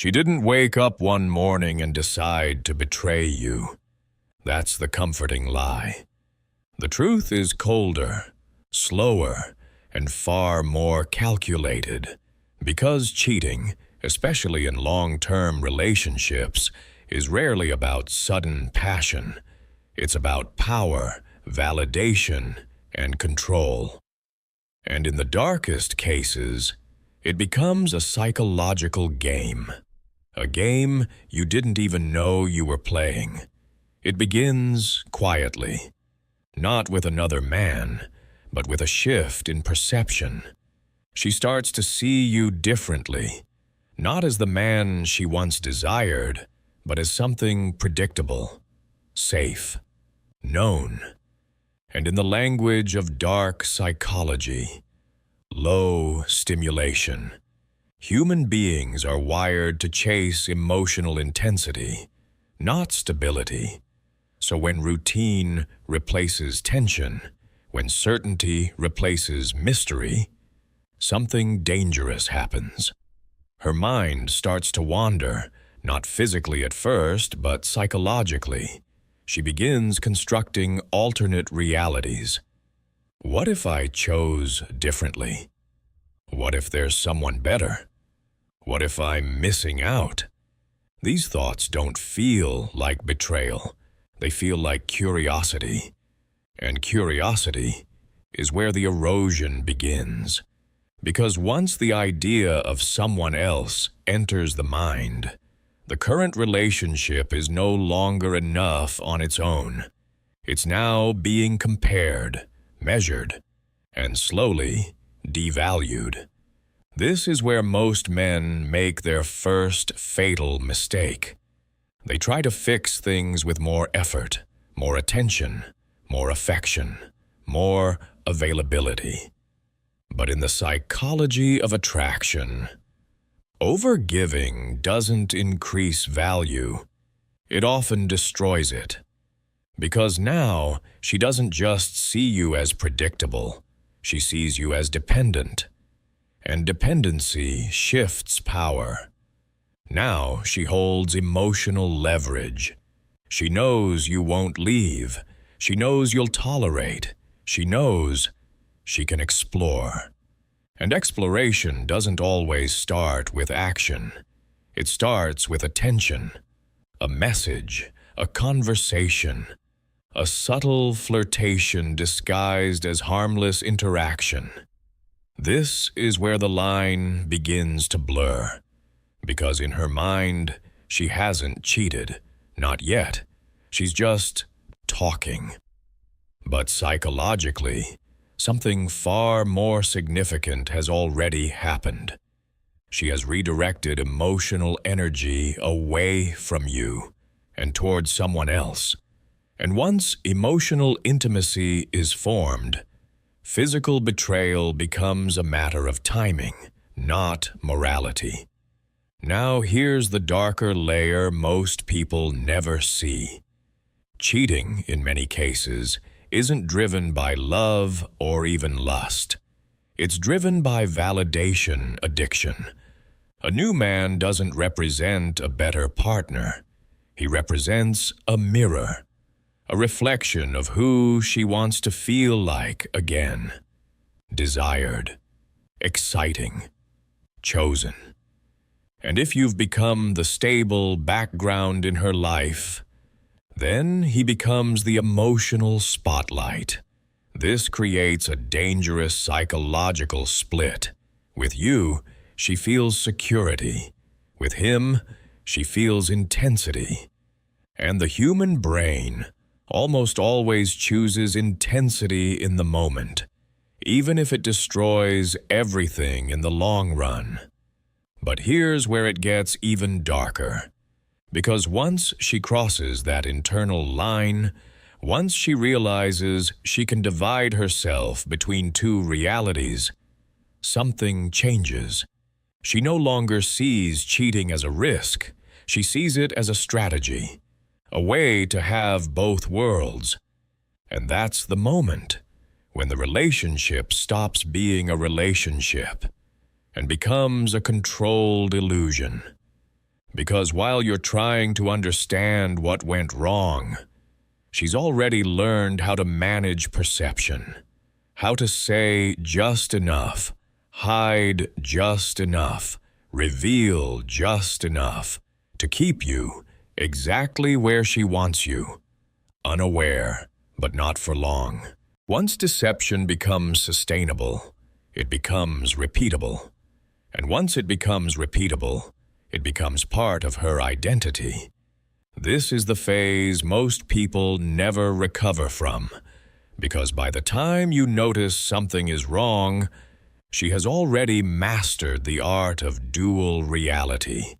She didn't wake up one morning and decide to betray you. That's the comforting lie. The truth is colder, slower, and far more calculated, because cheating, especially in long-term relationships, is rarely about sudden passion. It's about power, validation, and control. And in the darkest cases, it becomes a psychological game. A game you didn't even know you were playing. It begins quietly, not with another man, but with a shift in perception. She starts to see you differently, not as the man she once desired, but as something predictable, safe, known. And in the language of dark psychology, low stimulation, human beings are wired to chase emotional intensity, not stability. So when routine replaces tension, when certainty replaces mystery, something dangerous happens. Her mind starts to wander, not physically at first, but psychologically. She begins constructing alternate realities. What if I chose differently? What if there's someone better? What if I'm missing out? These thoughts don't feel like betrayal. They feel like curiosity. And curiosity is where the erosion begins. Because once the idea of someone else enters the mind, the current relationship is no longer enough on its own. It's now being compared, measured, and slowly devalued. This is where most men make their first fatal mistake. They try to fix things with more effort, more attention, more affection, more availability. But in the psychology of attraction, overgiving doesn't increase value. It often destroys it. Because now she doesn't just see you as predictable, she sees you as dependent. And dependency shifts power. Now she holds emotional leverage. She knows you won't leave. She knows you'll tolerate. She knows she can explore. And exploration doesn't always start with action. It starts with attention, a message, a conversation, a subtle flirtation disguised as harmless interaction. This is where the line begins to blur. Because in her mind, she hasn't cheated. Not yet. She's just talking. But psychologically, something far more significant has already happened. She has redirected emotional energy away from you and towards someone else. And once emotional intimacy is formed, physical betrayal becomes a matter of timing, not morality. Now here's the darker layer most people never see. Cheating, in many cases, isn't driven by love or even lust. It's driven by validation addiction. A new man doesn't represent a better partner. He represents a mirror, a reflection of who she wants to feel like again. Desired, exciting, chosen. And if you've become the stable background in her life, then he becomes the emotional spotlight. This creates a dangerous psychological split. With you, she feels security. With him, she feels intensity. And the human brain almost always chooses intensity in the moment, even if it destroys everything in the long run. But here's where it gets even darker. Because once she crosses that internal line, once she realizes she can divide herself between two realities, something changes. She no longer sees cheating as a risk. She sees it as a strategy, a way to have both worlds. And that's the moment when the relationship stops being a relationship and becomes a controlled illusion. Because while you're trying to understand what went wrong, she's already learned how to manage perception, how to say just enough, hide just enough, reveal just enough to keep you exactly where she wants you, unaware, but not for long. Once deception becomes sustainable, it becomes repeatable. And once it becomes repeatable, it becomes part of her identity. This is the phase most people never recover from, because by the time you notice something is wrong, she has already mastered the art of dual reality.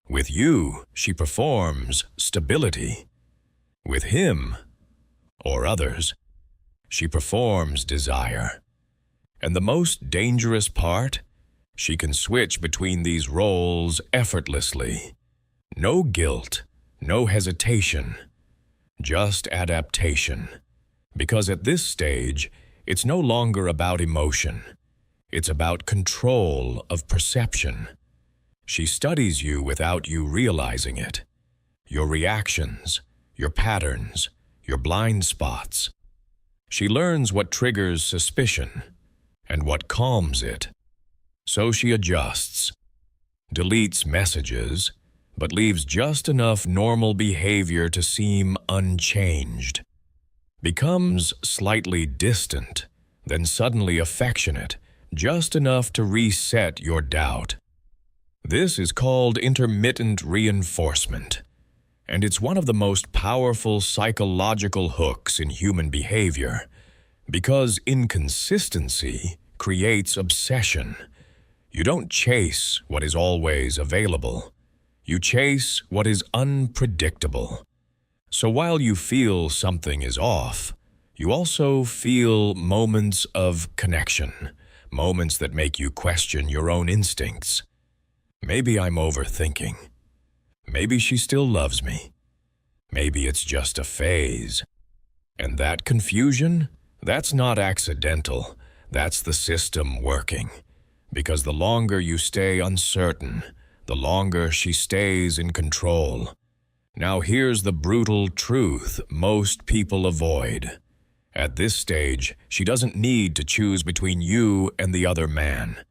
With you, she performs stability. With him, or others, she performs desire. And the most dangerous part, she can switch between these roles effortlessly. No guilt, no hesitation, just adaptation. Because at this stage, it's no longer about emotion. It's about control of perception. She studies you without you realizing it. Your reactions, your patterns, your blind spots. She learns what triggers suspicion and what calms it. So she adjusts, deletes messages, but leaves just enough normal behavior to seem unchanged. Becomes slightly distant, then suddenly affectionate, just enough to reset your doubt. This is called intermittent reinforcement, and it's one of the most powerful psychological hooks in human behavior, because inconsistency creates obsession. You don't chase what is always available. You chase what is unpredictable. So while you feel something is off, you also feel moments of connection, moments that make you question your own instincts. Maybe I'm overthinking. Maybe she still loves me. Maybe it's just a phase. And that confusion, that's not accidental. That's the system working. Because the longer you stay uncertain, the longer she stays in control. Now here's the brutal truth most people avoid. At this stage, she doesn't need to choose between you and the other man,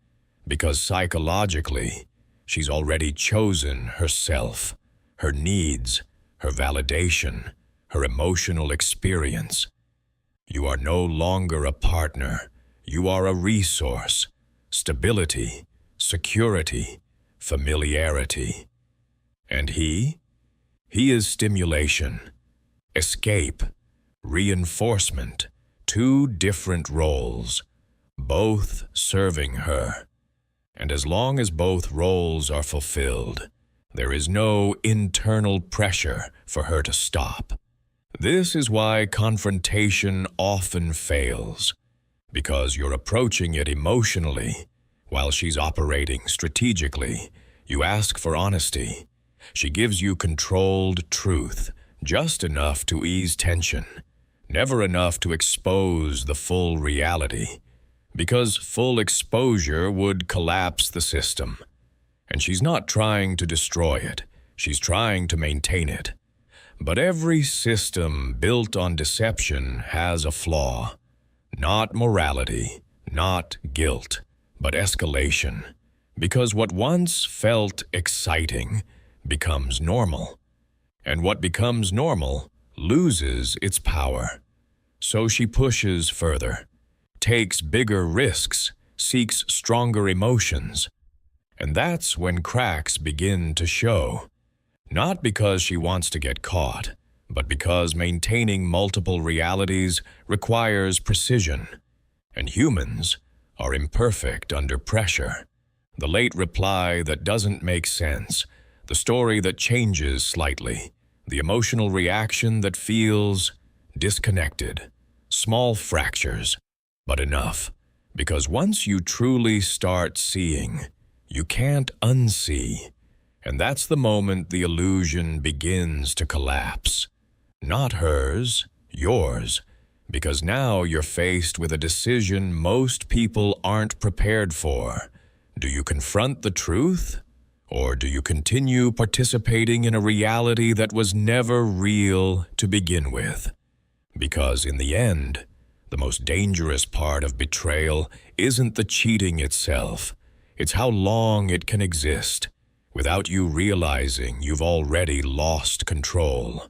because psychologically, she's already chosen herself, her needs, her validation, her emotional experience. You are no longer a partner. You are a resource. Stability, security, familiarity. And he? He is stimulation, escape, reinforcement, two different roles, both serving her. And as long as both roles are fulfilled, there is no internal pressure for her to stop. This is why confrontation often fails. Because you're approaching it emotionally, while she's operating strategically. You ask for honesty. She gives you controlled truth, just enough to ease tension, never enough to expose the full reality, because full exposure would collapse the system. And she's not trying to destroy it, she's trying to maintain it. But every system built on deception has a flaw. Not morality, not guilt, but escalation. Because what once felt exciting becomes normal. And what becomes normal loses its power. So she pushes further, takes bigger risks, seeks stronger emotions. And that's when cracks begin to show. Not because she wants to get caught, but because maintaining multiple realities requires precision, and humans are imperfect under pressure. The late reply that doesn't make sense, the story that changes slightly, the emotional reaction that feels disconnected, small fractures, but enough. Because once you truly start seeing, you can't unsee, and that's the moment the illusion begins to collapse. Not hers, yours, because now you're faced with a decision most people aren't prepared for. Do you confront the truth, Or do you continue participating in a reality that was never real to begin with? Because in the end, the most dangerous part of betrayal isn't the cheating itself. It's how long it can exist without you realizing you've already lost control.